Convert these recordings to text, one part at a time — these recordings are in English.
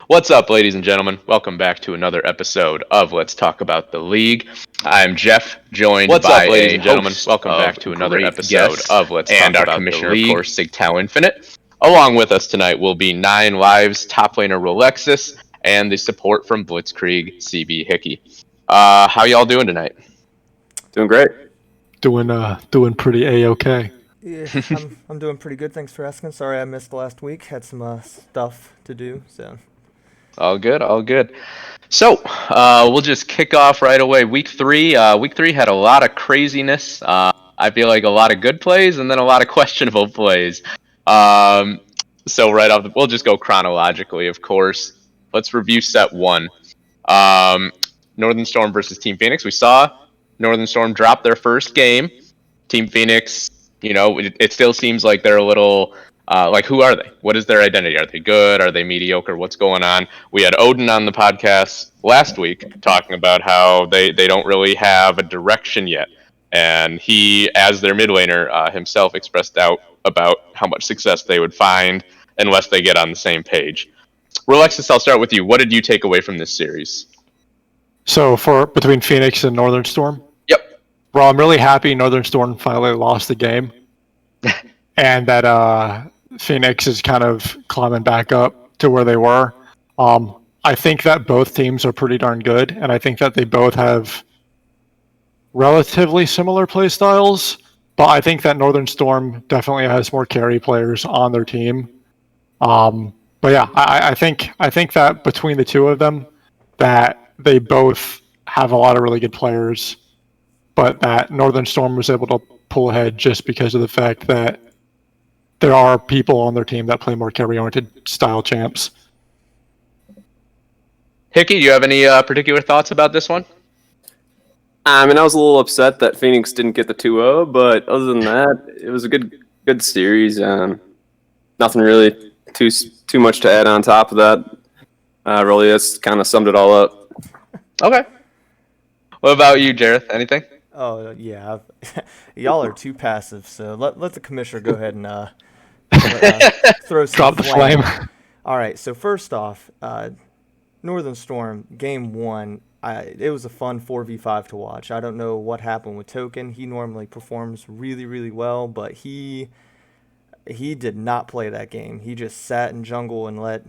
What's up, ladies and gentlemen? Welcome back to another episode of Let's Talk About the League. I'm Jeff, joined What's by up, ladies a and gentlemen? host Welcome of back to another great episode guests of Let's and Talk our About the commissioner, of League. course, Sigtao Infinite. Along with us tonight will be Nine Lives top laner Rolexis and the support from Blitzkrieg, CB Hickey. How y'all doing tonight? Doing great. Doing pretty a-okay. Yeah, I'm doing pretty good. Thanks for asking. Sorry I missed last week. Had some stuff to do. So All good, all good. So we'll just kick off right away. Week three had a lot of craziness. I feel like a lot of good plays and then a lot of questionable plays. So right off, we'll just go chronologically, of course. Let's review set one. Northern Storm versus Team Phoenix. We saw Northern Storm drop their first game. Team Phoenix, it still seems like they're a little like, who are they? What is their identity? Are they good? Are they mediocre? What's going on? We had Odin on the podcast last week talking about how they don't really have a direction yet. And he, as their mid laner, himself expressed doubt about how much success they would find unless they get on the same page. Rolexis, I'll start with you. What did you take away from this series? So between Phoenix and Northern Storm? Yep. Well, I'm really happy Northern Storm finally lost the game. And that Phoenix is kind of climbing back up to where they were. I think that both teams are pretty darn good, and I think that they both have relatively similar play styles, but I think that Northern Storm definitely has more carry players on their team. But yeah, I think that between the two of them, that they both have a lot of really good players, but that Northern Storm was able to pull ahead just because of the fact that there are people on their team that play more carry-oriented style champs. Hickey, do you have any particular thoughts about this one? I was a little upset that Phoenix didn't get the 2-0, but other than that, it was a good series. Nothing really too much to add on top of that. Really, that's kind of summed it all up. Okay. What about you, Jareth? Anything? oh yeah, y'all are too passive. So let the commissioner go ahead and throw some Drop the flame. All right. So first off, Northern Storm game one. It was a fun 4v5 to watch. I don't know what happened with Token. He normally performs really, really well, but he did not play that game. He just sat in jungle and let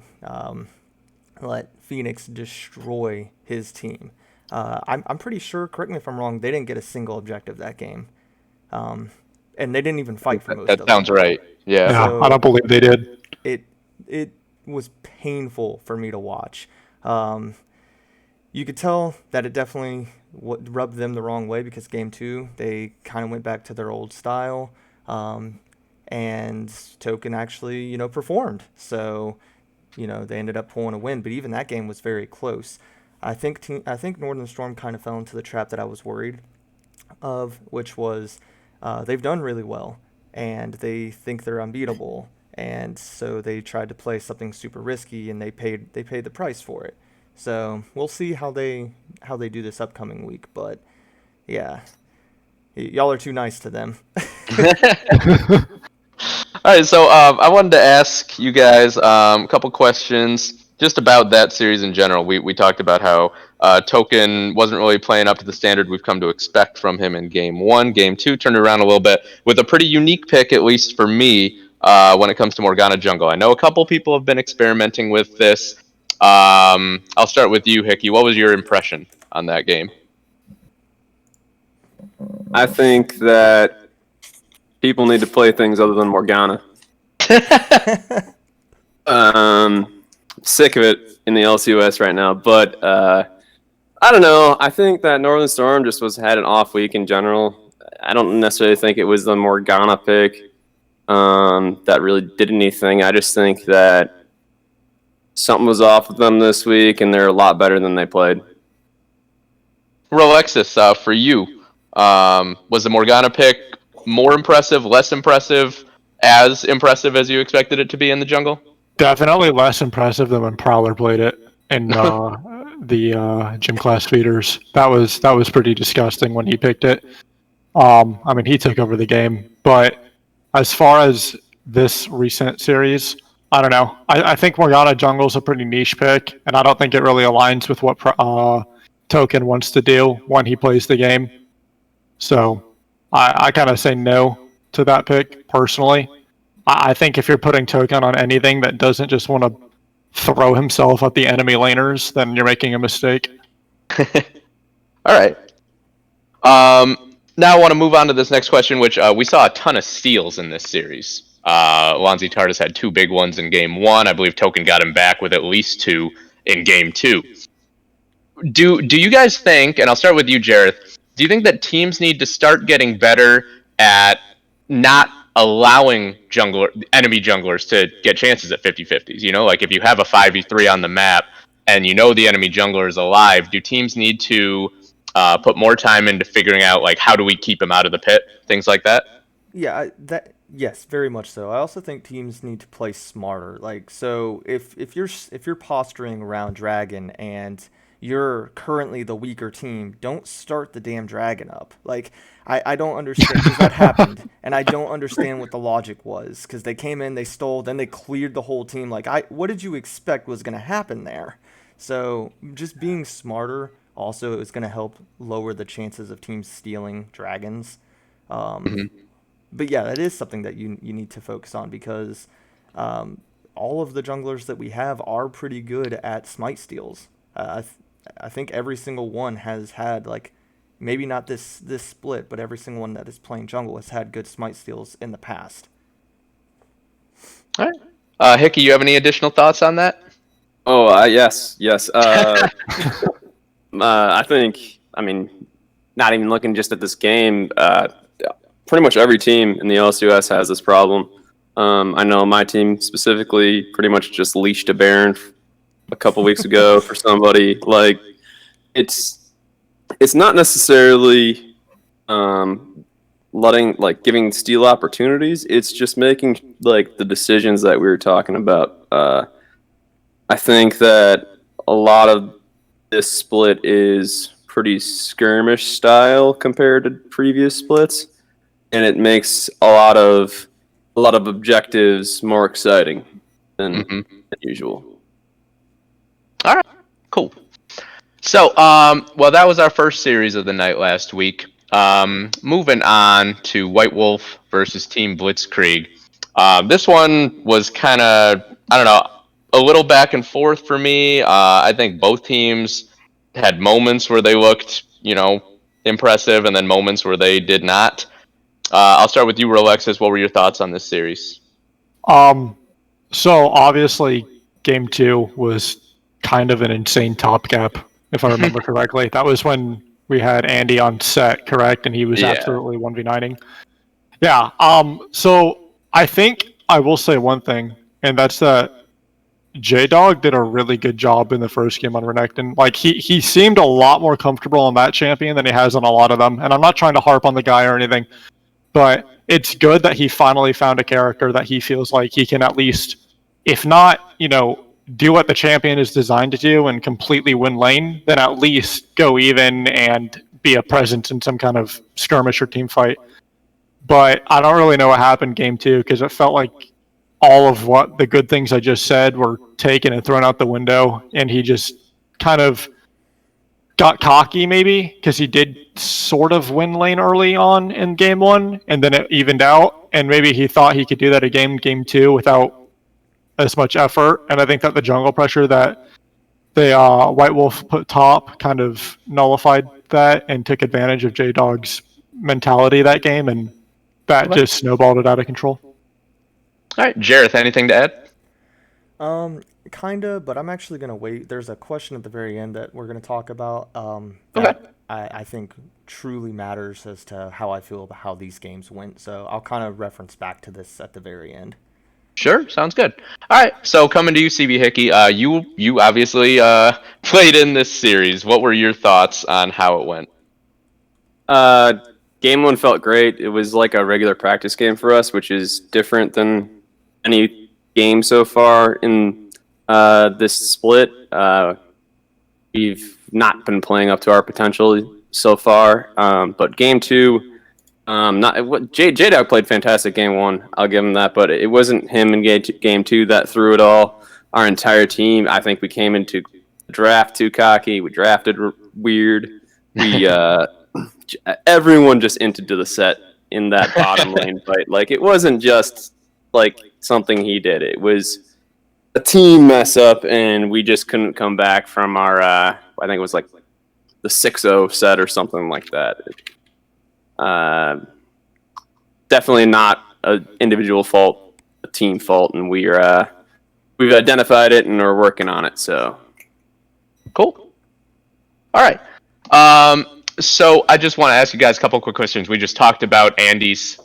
Phoenix destroy his team. I'm pretty sure, correct me if I'm wrong, they didn't get a single objective that game. And they didn't even fight for most of That sounds them. right. Yeah. Yeah, So- I don't believe they did. It was painful for me to watch. You could tell that it definitely rubbed them the wrong way because game two, they kind of went back to their old style. And Token actually, performed. So, they ended up pulling a win. But even that game was very close. I think Northern Storm kind of fell into the trap that I was worried of, which was they've done really well, and they think they're unbeatable. And so they tried to play something super risky, and they paid the price for it. So we'll see how they do this upcoming week. But yeah, y'all are too nice to them. All right, so I wanted to ask you guys a couple questions just about that series in general. We talked about how Token wasn't really playing up to the standard we've come to expect from him in game one. Game two turned around a little bit with a pretty unique pick, at least for me, when it comes to Morgana Jungle. I know a couple people have been experimenting with this. I'll start with you, Hickey. What was your impression on that game? I think that people need to play things other than Morgana. Sick of it in the LCS right now, but I don't know. I think that Northern Storm just had an off week in general. I don't necessarily think it was the Morgana pick that really did anything. I just think that something was off with them this week, and they're a lot better than they played. Rolexis, for you, was the Morgana pick more impressive, less impressive, as impressive as you expected it to be in the jungle? Definitely less impressive than when Prowler played it in the gym class feeders. That was pretty disgusting when he picked it. He took over the game. But as far as this recent series, I don't know. I think Morgana jungle's a pretty niche pick, and I don't think it really aligns with what Token wants to do when he plays the game. So I kind of say no to that pick personally. I think if you're putting Token on anything that doesn't just want to throw himself at the enemy laners, then you're making a mistake. All right. Now I want to move on to this next question, which we saw a ton of steals in this series. Lonzy Tardis had 2 big ones in game 1. I believe Token got him back with at least 2 in game 2. Do you guys think, and I'll start with you, Jareth, do you think that teams need to start getting better at not allowing enemy junglers to get chances at 50-50s? You know, like if you have a 5v3 on the map and you know the enemy jungler is alive, do teams need to put more time into figuring out, like, how do we keep him out of the pit, things like that? Yeah, yes, very much so. I also think teams need to play smarter. Like, so if you're posturing around Dragon and you're currently the weaker team, don't start the damn Dragon up. Like, I don't understand, because that happened, and I don't understand what the logic was, because they came in, they stole, then they cleared the whole team. Like, what did you expect was going to happen there? So just being smarter also is going to help lower the chances of teams stealing dragons. But yeah, that is something that you need to focus on, because all of the junglers that we have are pretty good at smite steals. I think every single one has had, like, maybe not this split, but every single one that is playing jungle has had good smite steals in the past. All right. Hickey, you have any additional thoughts on that? Oh, yes. I think, not even looking just at this game, pretty much every team in the LCS has this problem. I know my team specifically pretty much just leashed a Baron a couple weeks ago for somebody. Like, it's not necessarily giving steal opportunities. It's just making, like, the decisions that we were talking about. I think that a lot of this split is pretty skirmish style compared to previous splits, and it makes a lot of objectives more exciting than usual. All right, cool. So, well, that was our first series of the night last week. Moving on to White Wolf versus Team Blitzkrieg. This one was kind of, I don't know, a little back and forth for me. I think both teams had moments where they looked, impressive, and then moments where they did not. I'll start with you, Rolexis. What were your thoughts on this series? So obviously, game 2 was kind of an insane top gap, if I remember correctly. That was when we had Andy on set, correct? And he was absolutely 1v9ing. Yeah. So I think I will say one thing, and that's that J-Dog did a really good job in the first game on Renekton. Like, he seemed a lot more comfortable on that champion than he has on a lot of them. And I'm not trying to harp on the guy or anything, but it's good that he finally found a character that he feels like he can at least, if not, do what the champion is designed to do and completely win lane, then at least go even and be a presence in some kind of skirmish or team fight. But I don't really know what happened game 2, because it felt like all of what the good things I just said were taken and thrown out the window, and he just kind of got cocky maybe, because he did sort of win lane early on in game 1, and then it evened out, and maybe he thought he could do that again game 2 without as much effort. And I think that the jungle pressure that the White Wolf put top kind of nullified that and took advantage of J-Dog's mentality that game, and that just snowballed it out of control. All right, Jareth, anything to add? Kinda, but I'm actually gonna wait. There's a question at the very end that we're gonna talk about. Okay. That I think truly matters as to how I feel about how these games went. So I'll kind of reference back to this at the very end. Sure, sounds good. All right, so coming to you, CB Hickey. You obviously played in this series. What were your thoughts on how it went? Game 1 felt great. It was like a regular practice game for us, which is different than any game so far in this split. We've not been playing up to our potential so far, but game 2 Not what J-Dog played fantastic game one. I'll give him that, but it wasn't him in game two that threw it all. Our entire team, I think we came into the draft too cocky. We drafted weird. We everyone just entered to the set in that bottom lane fight. Like it wasn't just like something he did. It was a team mess up, and we just couldn't come back from our. I think it was like the 6-0 set or something like that. Definitely not an individual fault, a team fault, and we've identified it and we're working on it. So Cool. All right. So I just want to ask you guys a couple quick questions. We just talked about Andy's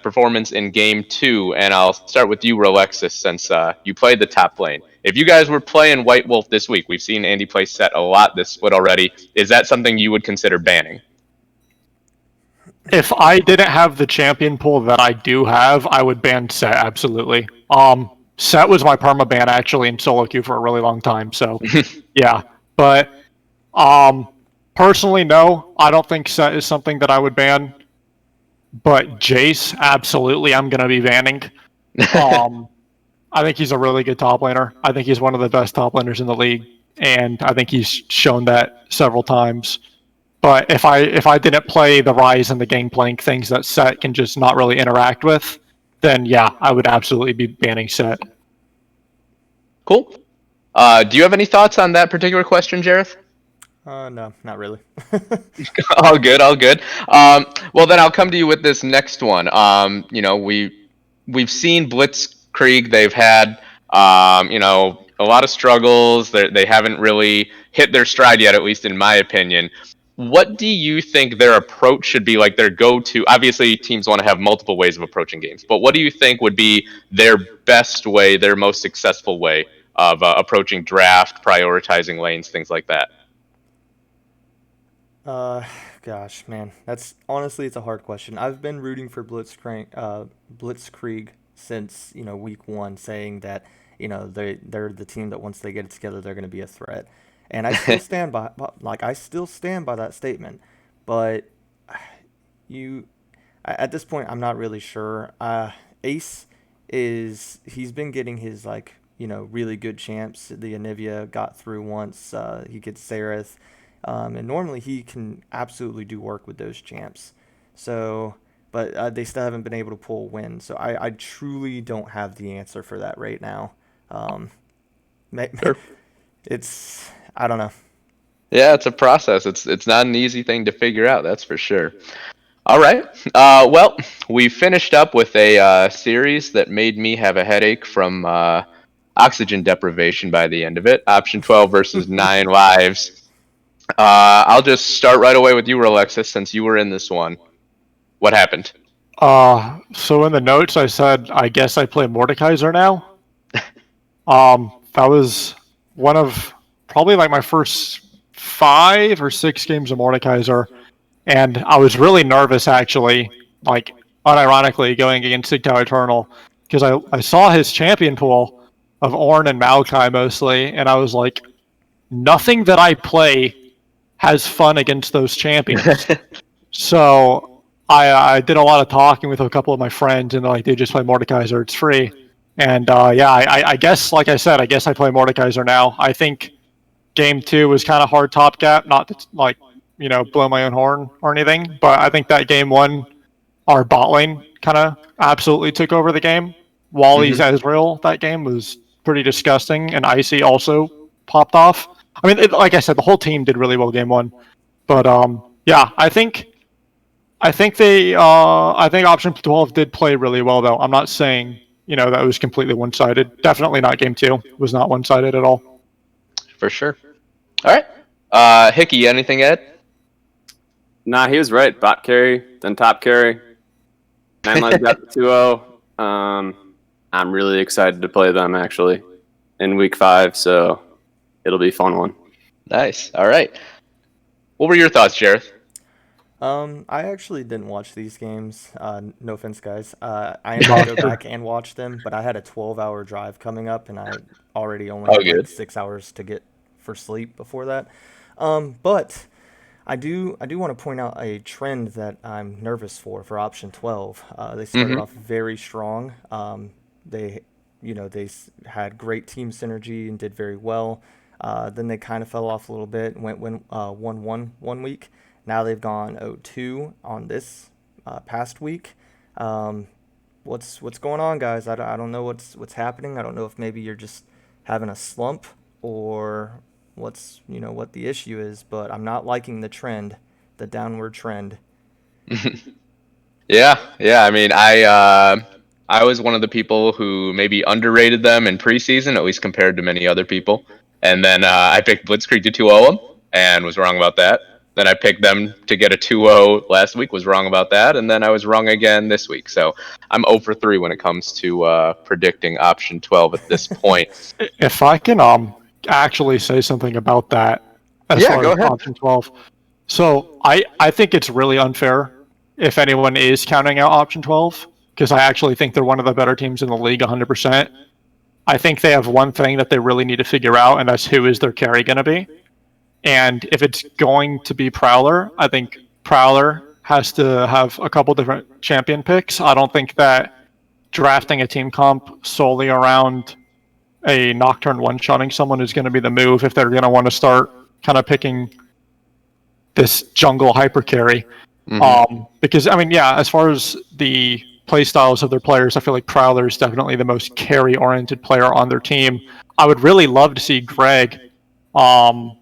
performance in Game 2, and I'll start with you, Rolexis, since you played the top lane. If you guys were playing White Wolf this week, we've seen Andy play Set a lot this split already. Is that something you would consider banning? If I didn't have the champion pool that I do have, I would ban Set, absolutely. Set was my perma ban actually in solo queue for a really long time, so yeah. But personally, no, I don't think Set is something that I would ban. But Jace, absolutely, I'm gonna be banning. I think he's a really good top laner. I think he's one of the best top laners in the league, and I think he's shown that several times. But if I didn't play the Rise and the Gangplank, things that Set can just not really interact with, then yeah, I would absolutely be banning Set. Cool. Do you have any thoughts on that particular question, Jareth? No, not really. All good, all good. Well, then I'll come to you with this next one. We've seen Blitzkrieg. They've had a lot of struggles. They haven't really hit their stride yet, at least in my opinion. What do you think their approach should be, like their go-to? Obviously, teams want to have multiple ways of approaching games, but what do you think would be their best way, their most successful way of approaching draft, prioritizing lanes, things like that? Gosh, man, it's a hard question. I've been rooting for Blitzkrieg since week one, saying that they're the team that once they get it together, they're going to be a threat. And I still stand by that statement, but at this point, I'm not really sure. Ace he's been getting his really good champs. The Anivia got through once. He gets Sereth, and normally he can absolutely do work with those champs. So, but they still haven't been able to pull a win. So I truly don't have the answer for that right now. It's I don't know. Yeah, it's a process. It's not an easy thing to figure out, that's for sure. All right. Well, we finished up with a series that made me have a headache from oxygen deprivation by the end of it. Option 12 versus 9 lives. I'll just start right away with you, Rolexis, since you were in this one. What happened? So in the notes I said, I guess I play Mordekaiser now. That was one of probably like my first 5 or 6 games of Mordekaiser, and I was really nervous actually, like unironically going against Sigtal Eternal, because I saw his champion pool of Ornn and Maokai mostly, and I was like, nothing that I play has fun against those champions. So I did a lot of talking with a couple of my friends, and they're like, dude, just play Mordekaiser, it's free. And I guess, like I said, I guess I play Mordekaiser now. I think Game 2 was kind of hard top gap, not to blow my own horn or anything, but I think that Game 1, our bot lane kind of absolutely took over the game. Wally's Ezreal, that game was pretty disgusting, and Icy also popped off. I mean, like I said, the whole team did really well Game 1, but I think Option 12 did play really well, though. I'm not saying that was completely one-sided. Definitely not Game 2. It was not one-sided at all. For sure. All right. Hickey, anything, Ed? Nah, he was right. Bot carry, then top carry. Manline's got the 2-0. I'm really excited to play them, actually, in Week 5, so it'll be a fun one. Nice. All right. What were your thoughts, Jareth? I actually didn't watch these games. No offense, guys. I am going to go back and watch them, but I had a 12-hour drive coming up, and I already only had 6 hours to get for sleep before that. But I do want to point out a trend that I'm nervous for option 12. They started off very strong. They had great team synergy and did very well. Then they kind of fell off a little bit, went 1-1 one week. Now they've gone 0-2 on this past week. What's going on, guys? I don't know what's happening. I don't know if maybe you're just having a slump or what the issue is, but I'm not liking the trend, the downward trend. Yeah, yeah. I mean, I was one of the people who maybe underrated them in preseason, at least compared to many other people. And then I picked Blitzkrieg to 2-0 them and was wrong about that. Then I picked them to get a 2-0 last week, was wrong about that, and then I was wrong again this week. So I'm 0 for 3 when it comes to predicting option 12 at this point. If I can actually say something about that as Yeah, far go as ahead. option 12. So I think it's really unfair if anyone is counting out option 12, because I actually think they're one of the better teams in the league 100%. I think they have one thing that they really need to figure out, and that's who is their carry going to be. And if it's going to be Prowler, I think Prowler has to have a couple different champion picks. I don't think that drafting a team comp solely around a Nocturne one-shotting someone is going to be the move if they're going to want to start kind of picking this jungle hyper carry. Because, I mean, yeah, as far as the play styles of their players, I feel like Prowler is definitely the most carry-oriented player on their team. I would really love to see Greg, kind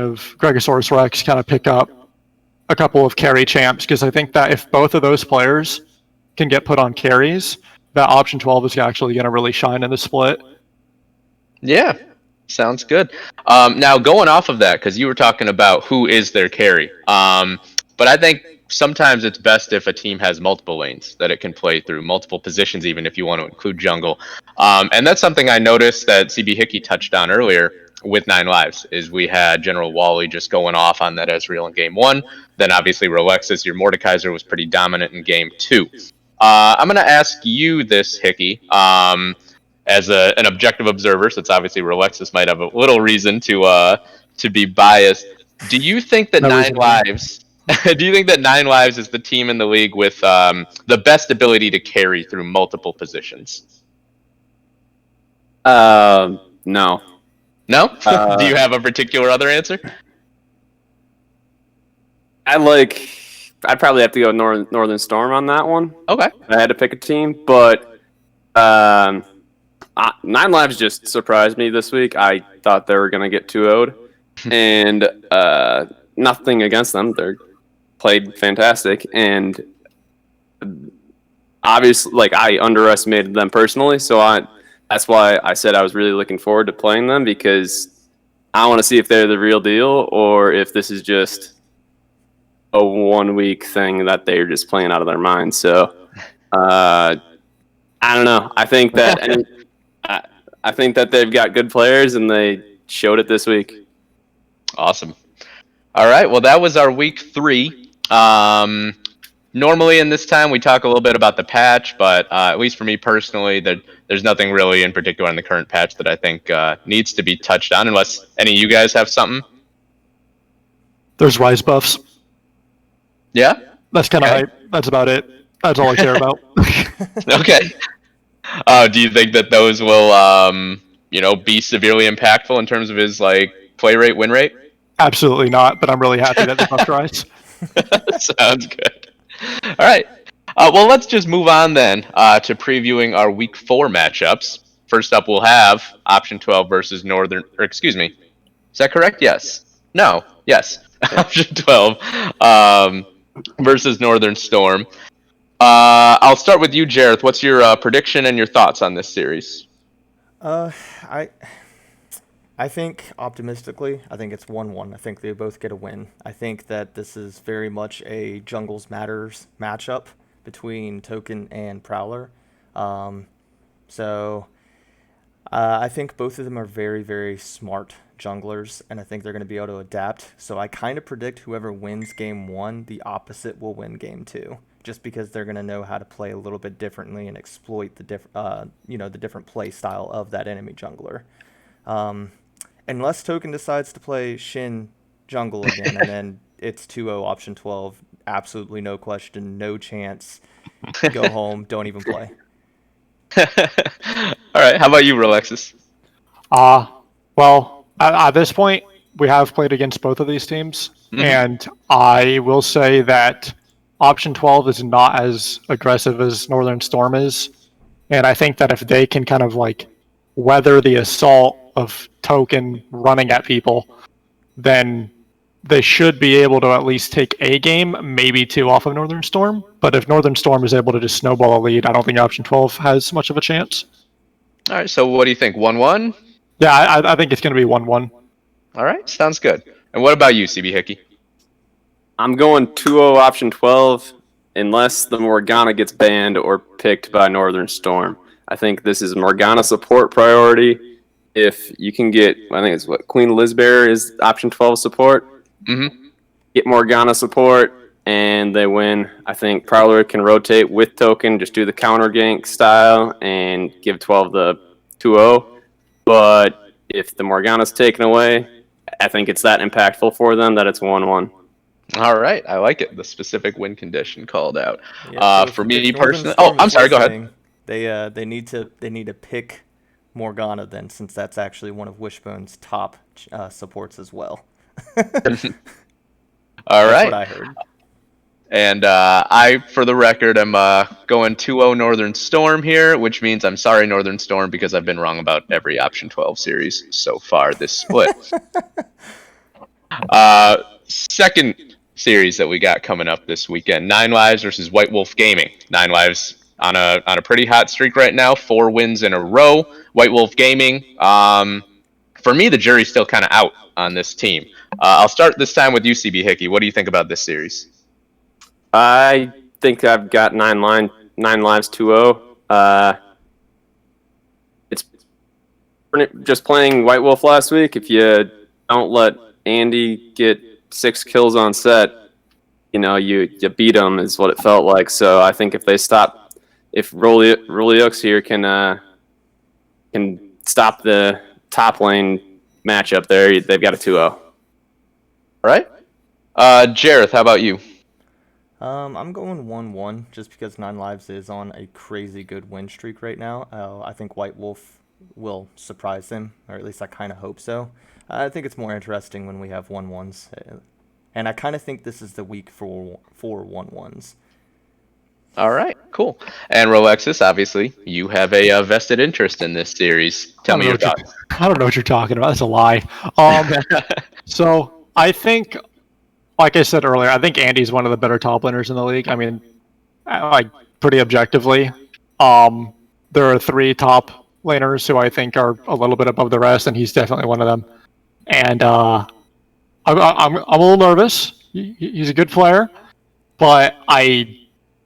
of Gregosaurus Rex, kind of pick up a couple of carry champs, because I think that if both of those players can get put on carries, that option 12 is actually going to really shine in the split. Yeah, sounds good. Now going off of that, because you were talking about who is their carry, but I think sometimes it's best if a team has multiple lanes that it can play through, multiple positions, even if you want to include jungle. And that's something I noticed that CB Hickey touched on earlier with 9 Lives, is we had General Wally just going off on that Ezreal in game 1. Then obviously Rolexis, your Mordekaiser, was pretty dominant in game 2. I'm going to ask you this, Hickey, as an objective observer, since obviously Rolexis might have a little reason to be biased. Do you think that No 9 reason. Lives... Do you think that 9 Lives is the team in the league with the best ability to carry through multiple positions? No. No? Do you have a particular other answer? I'd probably have to go Northern Storm on that one. Okay. I had to pick a team, but 9 Lives just surprised me this week. I thought they were going to get 2-0'd, and nothing against them. They're played fantastic, and obviously, like, I underestimated them personally, so that's why I said I was really looking forward to playing them, because I want to see if they're the real deal or if this is just a 1 week thing that they're just playing out of their minds. So I don't know. I think that I think that they've got good players, and they showed it this week. Awesome. All right. Well, that was our week 3. Normally in this time we talk a little bit about the patch, but at least for me personally, there's nothing really in particular in the current patch that I think needs to be touched on, unless any of you guys have something. There's rise buffs. Yeah? That's kind of Okay. hype. That's about it. That's all I care about. Okay. Do you think that those will, be severely impactful in terms of his play rate, win rate? Absolutely not, but I'm really happy that the buff rise. Sounds good. All right. Well, let's just move on then to previewing our Week 4 matchups. First up, we'll have Option 12 versus Northern... Or excuse me. Is that correct? Yes. No. Yes. Option 12 versus Northern Storm. I'll start with you, Jareth. What's your prediction and your thoughts on this series? I think optimistically, I think it's 1-1. I think they both get a win. I think that this is very much a Jungles Matters matchup between Token and Prowler. So I think both of them are very, very smart junglers, and I think they're going to be able to adapt. So I kind of predict whoever wins game 1, the opposite will win game 2, just because they're going to know how to play a little bit differently and exploit the different play style of that enemy jungler. Unless Token decides to play Shin jungle again and then it's 2-0 option 12. Absolutely no question, no chance. Go home, don't even play. All right. How about you, Relexus? Well, at this point, we have played against both of these teams, and I will say that option 12 is not as aggressive as Northern Storm is, and I think that if they can kind of like weather the assault of Token running at people, then they should be able to at least take a game, maybe two off of Northern Storm. But if Northern Storm is able to just snowball a lead, I don't think option 12 has much of a chance. All right. So what do you think? 1-1? Yeah, I think it's going to be 1-1. All right. Sounds good. And what about you, CB Hickey? I'm going 2-0 option 12 unless the Morgana gets banned or picked by Northern Storm. I think this is Morgana support priority. If you can get, I think it's what, Queen Lizbear is option 12 support. Get Morgana support, and they win. I think Prowler can rotate with Token, just do the counter gank style, and give 12 the 2-0. But if the Morgana's taken away, I think it's that impactful for them that it's 1-1. All right. I like it. The specific win condition called out. Yeah, so For if me Northern personally, Storm I'm is sorry. Go ahead. listening, they need to pick Morgana then, since that's actually one of Wishbone's top supports as well. All That's right. what I heard. And for the record, I'm going 2-0 Northern Storm here, which means I'm sorry, Northern Storm, because I've been wrong about every option 12 series so far this split. Second series that we got coming up this weekend: Nine Lives versus White Wolf Gaming. Nine Lives on a pretty hot streak right now, 4 wins in a row. White Wolf Gaming, for me, the jury's still kind of out on this team. I'll start this time with UCB Hickey. What do you think about this series? I think I've got 9 lives 2-0. It's just playing White Wolf last week. If you don't let Andy get 6 kills on set, you beat him is what it felt like. So I think if they stop, if Roliux here can stop the top lane matchup there, they've got a 2-0. All right. Jareth, how about you? I'm going 1-1 just because Nine Lives is on a crazy good win streak right now. I think White Wolf will surprise them, or at least I kind of hope so. I think it's more interesting when we have 1-1s, and I kind of think this is the week for 1-1s. All right, cool. And Rolexus, obviously, you have a vested interest in this series. Tell me your thoughts. I don't know what you're talking about. That's a lie. So I think, like I said earlier, I think Andy's one of the better top laners in the league. I mean, like pretty objectively, there are 3 top laners who I think are a little bit above the rest, and he's definitely one of them. And I'm a little nervous. He's a good player, but I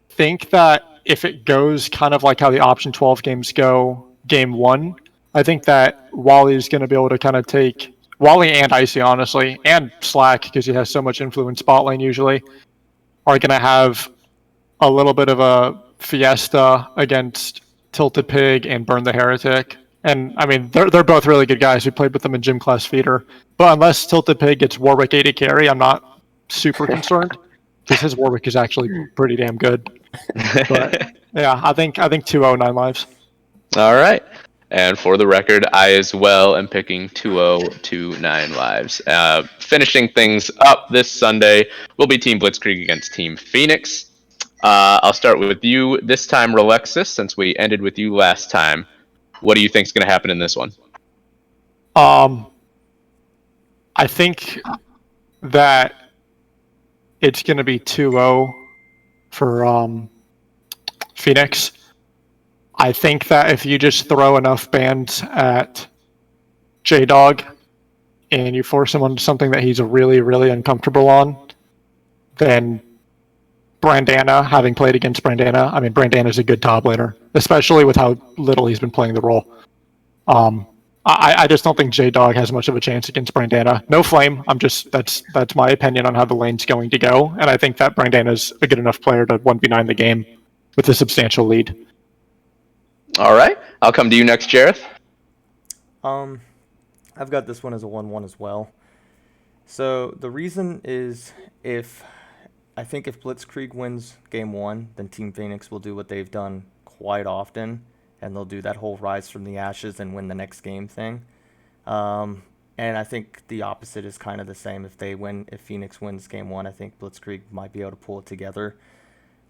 think that if it goes kind of like how the option 12 games go, game 1, I think that Wally's going to be able to kind of take Wally and Icy, honestly, and Slack, because he has so much influence bot lane usually, are going to have a little bit of a fiesta against Tilted Pig and Burn the Heretic. And, I mean, they're both really good guys. We played with them in Gym Class Feeder. But unless Tilted Pig gets Warwick 80 carry, I'm not super concerned, because his Warwick is actually pretty damn good. But, yeah, I think 2-0 Nine Lives. All right. And for the record, I as well am picking 2-0 to 9 Lives. Finishing things up this Sunday will be Team Blitzkrieg against Team Phoenix. I'll start with you this time, Rolexus, since we ended with you last time. What do you think is going to happen in this one? I think that it's going to be 2-0 for Phoenix. I think that if you just throw enough bans at J-Dog and you force him on something that he's really, really uncomfortable on, then Brandana, having played against Brandana, I mean, Brandana's a good top laner, especially with how little he's been playing the role. I just don't think J-Dog has much of a chance against Brandana. No flame. That's my opinion on how the lane's going to go, and I think that Brandana's a good enough player to 1v9 the game with a substantial lead. All right. I'll come to you next, Jareth. I've got this one as a 1-1 as well. So the reason is I think if Blitzkrieg wins game one, then Team Phoenix will do what they've done quite often, and they'll do that whole rise from the ashes and win the next game thing. And I think the opposite is kind of the same. If Phoenix wins game one, I think Blitzkrieg might be able to pull it together.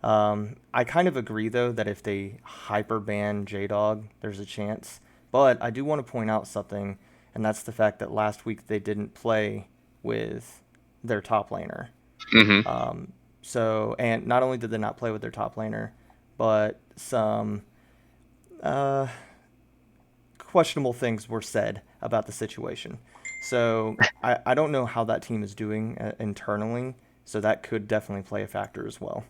I kind of agree though that if they hyper ban J-Dog, there's a chance. But I do want to point out something, and that's the fact that last week they didn't play with their top laner. Mm-hmm. And not only did they not play with their top laner, but some questionable things were said about the situation. So I don't know how that team is doing internally, so that could definitely play a factor as well.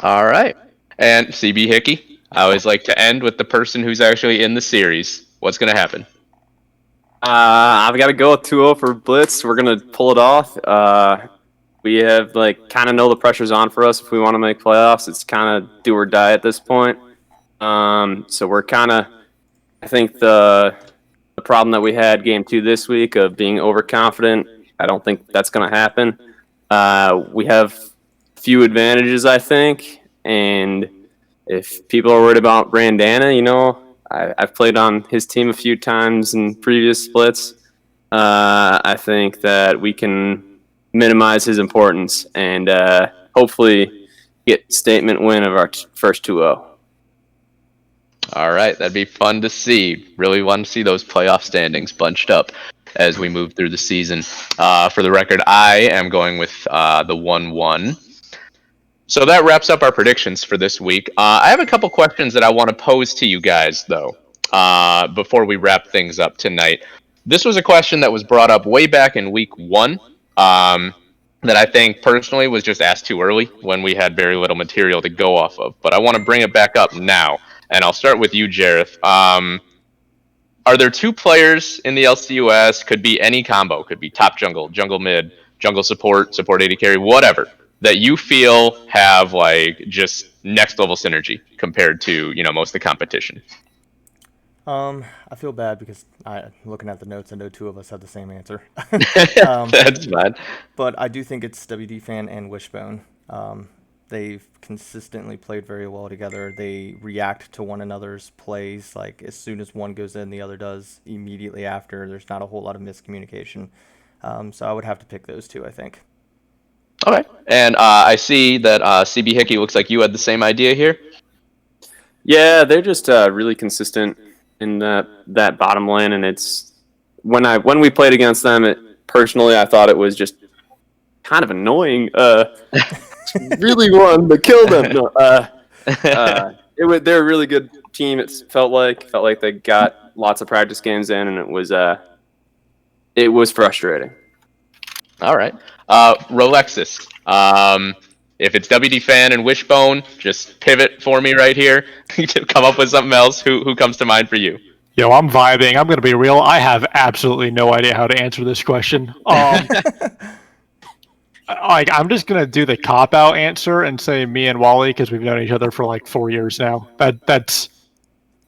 All right. And CB Hickey, I always like to end with the person who's actually in the series. What's going to happen? I've got to go with 2-0 for Blitz. We're going to pull it off. We have, kind of know the pressure's on for us if we want to make playoffs. It's kind of do or die at this point. So we're kind of, I think the problem that we had game 2 this week of being overconfident, I don't think that's going to happen. We have few advantages, I think, and if people are worried about Brandana, I've played on his team a few times in previous splits. I think that we can minimize his importance and hopefully get statement win of our first 2-0. All right, that'd be fun to see. Really want to see those playoff standings bunched up as we move through the season. For the record, I am going with the 1-1. So that wraps up our predictions for this week. I have a couple questions that I want to pose to you guys, though, before we wrap things up tonight. This was a question that was brought up way back in week 1 that I think personally was just asked too early when we had very little material to go off of. But I want to bring it back up now. And I'll start with you, Jareth. Are there 2 players in the LCUS, could be any combo, could be top jungle, jungle mid, jungle support, support AD carry, whatever, that you feel have just next level synergy compared to, most of the competition? I feel bad because looking at the notes, I know 2 of us have the same answer. That's fine. But I do think it's WD Fan and Wishbone. They've consistently played very well together. They react to one another's plays. As soon as one goes in, the other does immediately after. There's not a whole lot of miscommunication. So I would have to pick those 2, I think. Okay. And I see that CB Hickey looks like you had the same idea here. Yeah, they're just really consistent in that bottom lane, and it's when we played against them, personally I thought it was just kind of annoying. Really wanted to kill them. No, they're a really good team. It felt like they got lots of practice games in, and it was frustrating. All right, Rolexis. If it's WD Fan and Wishbone, just pivot for me right here. Come up with something else. Who comes to mind for you? Yo, I'm vibing. I'm going to be real. I have absolutely no idea how to answer this question. I'm just going to do the cop-out answer and say me and Wally because we've known each other for 4 years now. That's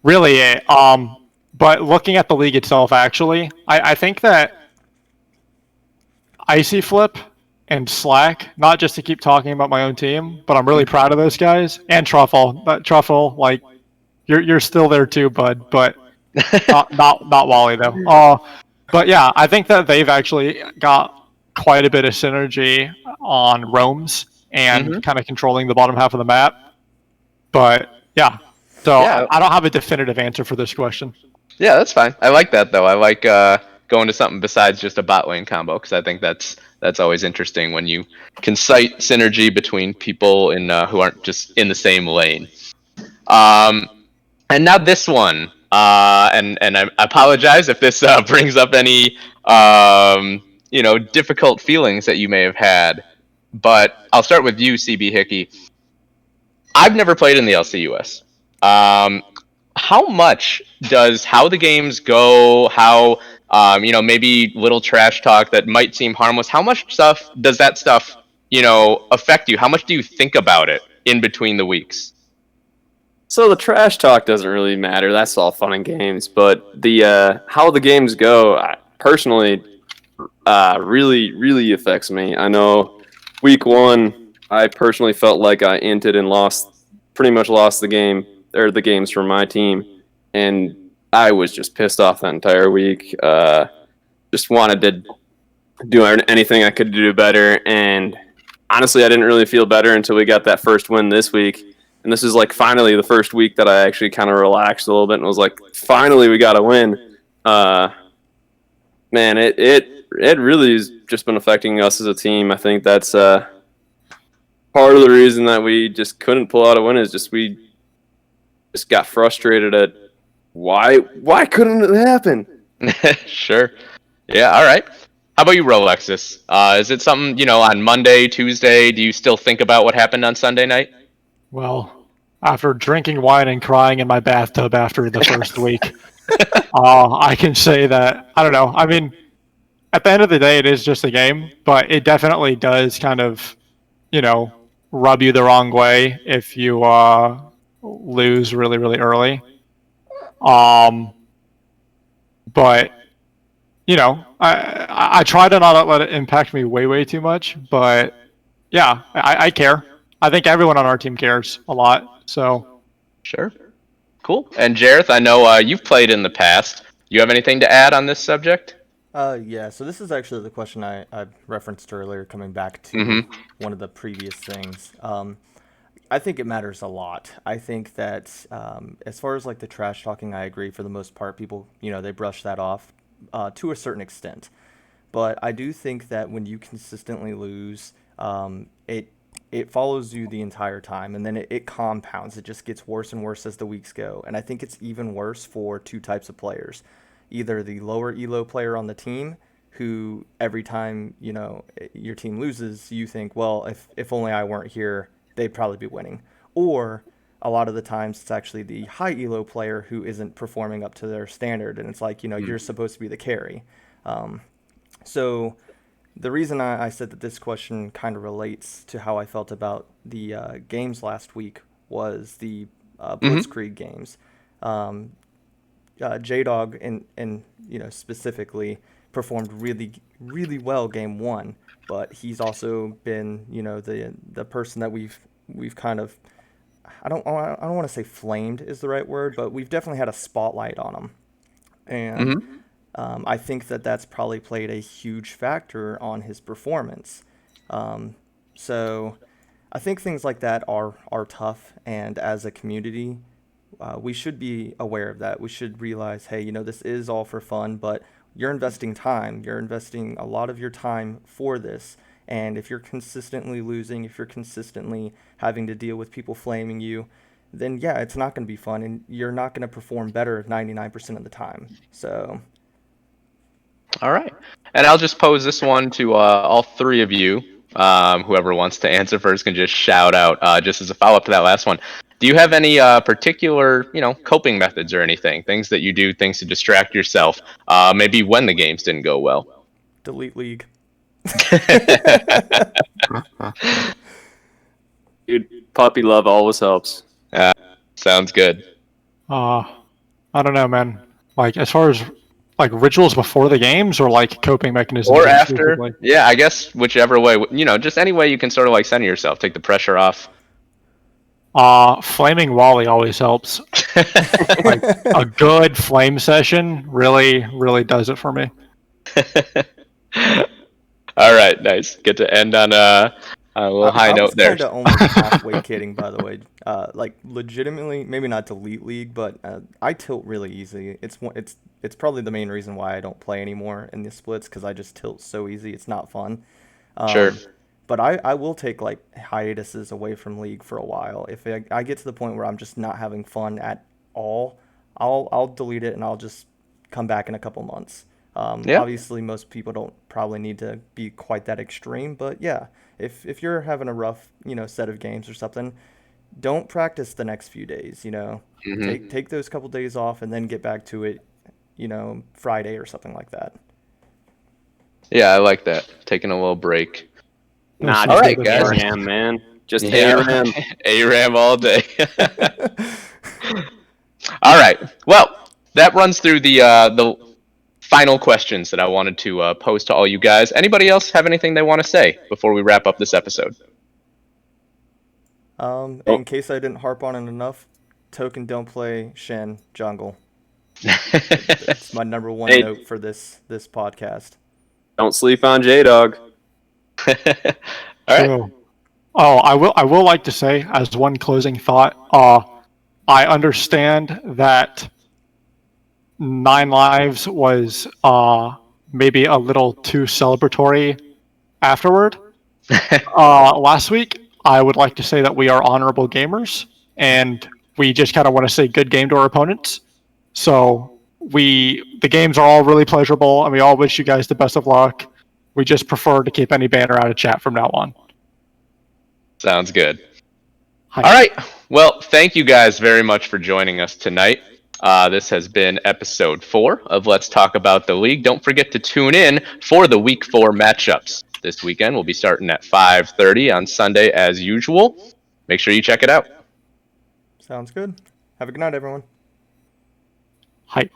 really it. But looking at the league itself, actually, I think that Icy Flip and Slack, not just to keep talking about my own team, but I'm really proud of those guys. And Truffle. But Truffle, you're still there too, bud, but not Wally, though. But yeah, I think that they've actually got quite a bit of synergy on roams and kind of controlling the bottom half of the map. But yeah, so yeah. I don't have a definitive answer for this question. Yeah, that's fine. I like that though. I like going to something besides just a bot lane combo because I think that's always interesting when you can cite synergy between people who aren't just in the same lane. And now this one, and I apologize if this brings up any difficult feelings that you may have had, but I'll start with you, CB Hickey. I've never played in the LCUS. How much does how the games go, how maybe little trash talk that might seem harmless, how much stuff does that stuff affect you? How much do you think about it in between the weeks? So the trash talk doesn't really matter. That's all fun and games. But the how the games go, personally, really, really affects me. I know week 1, I personally felt like I inted and pretty much lost the game, or the games for my team. And I was just pissed off that entire week. Just wanted to do anything I could do better. And honestly, I didn't really feel better until we got that first win this week. And this is like finally the first week that I actually kind of relaxed a little bit and was like, finally we got a win. Man, it really has just been affecting us as a team. I think that's part of the reason that we just couldn't pull out a win is just we just got frustrated at why couldn't it happen? Sure. Yeah, all right. How about you, Rolexis? Is it something, on Monday, Tuesday, do you still think about what happened on Sunday night? Well, after drinking wine and crying in my bathtub after the first week, I can say that, I don't know. I mean, at the end of the day, it is just a game, but it definitely does kind of, rub you the wrong way if you lose really, really early. But, I try to not let it impact me way, way too much, but yeah, I care. I think everyone on our team cares a lot, so. Sure. Cool. And Jareth, I know you've played in the past. You have anything to add on this subject? Yeah, so this is actually the question I referenced earlier, coming back to one of the previous things. I think it matters a lot. I think that as far as like the trash talking, I agree for the most part. People, they brush that off to a certain extent. But I do think that when you consistently lose, it follows you the entire time, and then it compounds. It just gets worse and worse as the weeks go. And I think it's even worse for two types of players. Either the lower elo player on the team, who every time, your team loses, you think, well, if only I weren't here, they'd probably be winning. Or a lot of the times it's actually the high elo player who isn't performing up to their standard, and it's like, you're supposed to be the carry. So the reason I said that this question kind of relates to how I felt about the games last week was the Blitzkrieg games. J-Dog and specifically performed really, really well game 1, but he's also been the person that we've kind of, I don't want to say flamed is the right word, but we've definitely had a spotlight on him, and I think that that's probably played a huge factor on his performance. So I think things like that are tough, and as a community, we should be aware of that. We should realize, hey, this is all for fun, but you're investing time. You're investing a lot of your time for this. And if you're consistently losing, if you're consistently having to deal with people flaming you, then yeah, it's not going to be fun, and you're not going to perform better 99% of the time. So. All right. And I'll just pose this one to all three of you. Whoever wants to answer first can just shout out just as a follow-up to that last one. Do you have any particular, coping methods or anything, things that you do, things to distract yourself, maybe when the games didn't go well? Delete League. Dude, puppy love always helps. Sounds good. I don't know, man. Like, as far as like rituals before the games, or like coping mechanisms or after. Yeah, I guess whichever way. Just any way you can sort of like center yourself, take the pressure off. Flaming Wally always helps. Like a good flame session really, really does it for me. All right, nice. Get to end on a little high note there. I was kind of almost halfway kidding, by the way. Like legitimately, maybe not Delete League, but I tilt really easy. It's probably the main reason why I don't play anymore in the splits, because I just tilt so easy. It's not fun. Sure. But I will take like hiatuses away from League for a while. If I get to the point where I'm just not having fun at all, I'll delete it and I'll just come back in a couple months. Obviously, most people don't probably need to be quite that extreme, but yeah, if you're having a rough set of games or something, don't practice the next few days. Take those couple days off and then get back to it. Friday or something like that. Yeah, I like that. Taking a little break. Nah, all right, guys. ARAM, man. Just ARAM. ARAM all day. All right. Well, that runs through the final questions that I wanted to pose to all you guys. Anybody else have anything they want to say before we wrap up this episode? In case I didn't harp on it enough, Token don't play Shen jungle. It's my number one Hey. note for this podcast. Don't sleep on J-Dog. All right. True. Oh, I will like to say as one closing thought, I understand that 9 lives was maybe a little too celebratory afterward. Last week, I would like to say that we are honorable gamers, and we just kind of want to say good game to our opponents. So the games are all really pleasurable, and we all wish you guys the best of luck. We just prefer to keep any banner out of chat from now on. Sounds good. Hi. All right. Well, thank you guys very much for joining us tonight. This has been episode 4 of Let's Talk About the League. Don't forget to tune in for the Week 4 matchups this weekend. We'll be starting at 5:30 on Sunday as usual. Make sure you check it out. Sounds good. Have a good night, everyone. Hi.